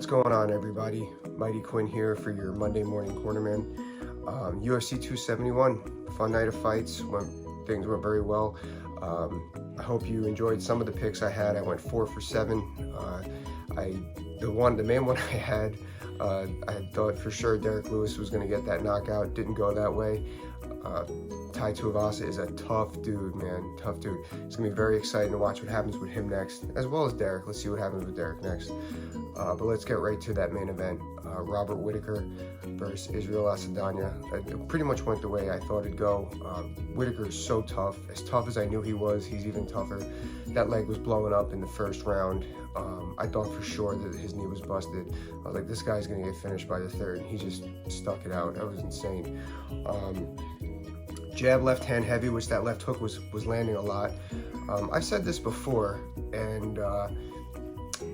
What's going on, everybody? Mighty Quinn here for your Monday morning cornerman. UFC 271, fun night of fights. Things went very well. I hope you enjoyed some of the picks I had. I went 4 for 7. The main one I had, I thought for sure Derek Lewis was going to get that knockout. Didn't go that way. Tai Tuivasa is a tough dude, man. Tough dude. It's going to be very exciting to watch what happens with him next, as well as Derek. Let's see what happens with Derek next. But let's get right to that main event. Robert Whitaker versus Israel Adesanya. It pretty much went the way I thought it'd go. Whitaker is so tough. As tough as I knew he was, he's even tougher. That leg was blowing up in the first round. I thought for sure that his knee was busted. I was like, this guy's going to get finished by the third. And he just stuck it out. That was insane. Jab left hand heavy, which that left hook was landing a lot. I've said this before, and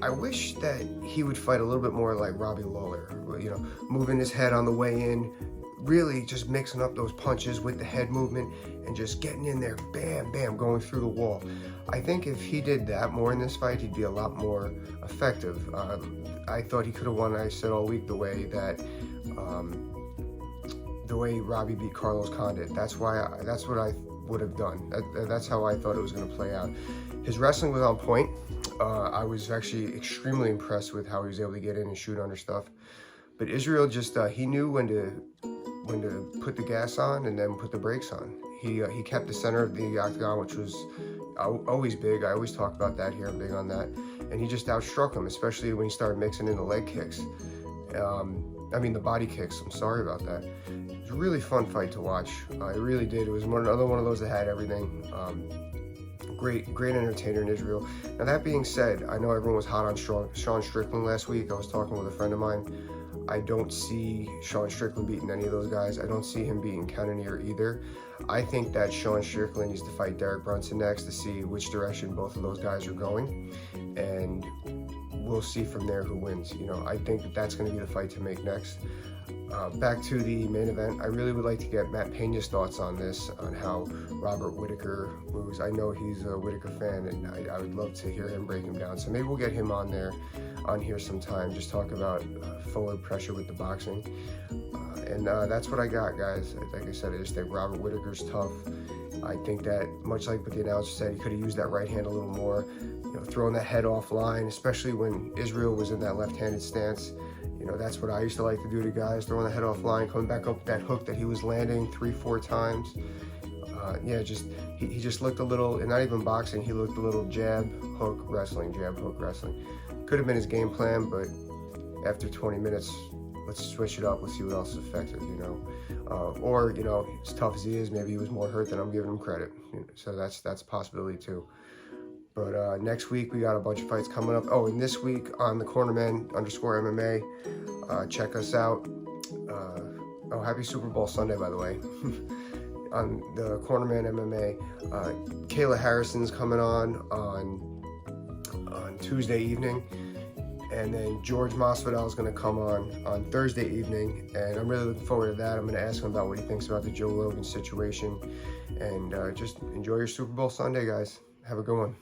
I wish that he would fight a little bit more like Robbie Lawler, you know, moving his head on the way in, really just mixing up those punches with the head movement and just getting in there, bam, bam, going through the wall. I think if he did that more in this fight, he'd be a lot more effective. I thought he could have won, I said all week, the way Robbie beat Carlos Condit. That's what I would have done. That's how I thought it was going to play out. His wrestling was on point. I was actually extremely impressed with how he was able to get in and shoot under stuff. But Israel just he knew when to put the gas on and then put the brakes on. He kept the center of the octagon, which was always big. I always talk about that here. I'm big on that. And he just outstruck him, especially when he started mixing in the leg kicks. The body kicks. I'm sorry about that. It was a really fun fight to watch. It really did. It was another one of those that had everything. Great entertainer in Israel. Now, that being said, I know everyone was hot on Sean Strickland last week. I was talking with a friend of mine. I don't see Sean Strickland beating any of those guys. I don't see him beating Cannonier either. I think that Sean Strickland needs to fight Derek Brunson next to see which direction both of those guys are going, and we'll see from there who wins. You know, I think that's going to be the fight to make next. Back to the main event, I really would like to get Matt Pena's thoughts on this, on how Robert Whitaker moves. I know he's a Whitaker fan, and I would love to hear him break him down. So maybe we'll get him on here sometime, just talk about forward pressure with the boxing. That's what I got, guys. Like I said, I just think Robert Whitaker's tough. I think that, much like what the announcer said, he could have used that right hand a little more, you know, throwing that head offline, especially when Israel was in that left-handed stance. You know, that's what I used to like to do to guys, throwing the head offline, coming back up with that hook that he was landing 3-4 times. He just looked a little, and not even boxing, he looked a little jab, hook, wrestling, jab, hook, wrestling. Could have been his game plan, but after 20 minutes, let's switch it up. Let's see what else is effective, you know. Or, you know, as tough as he is, maybe he was more hurt than I'm giving him credit. You know, so that's a possibility too. But next week, we got a bunch of fights coming up. Oh, and this week on the cornerman_MMA, check us out. Happy Super Bowl Sunday, by the way. On the cornerman MMA, Kayla Harrison's coming on Tuesday evening. And then George Masvidal is going to come on Thursday evening, and I'm really looking forward to that. I'm going to ask him about what he thinks about the Joe Rogan situation, and just enjoy your Super Bowl Sunday, guys. Have a good one.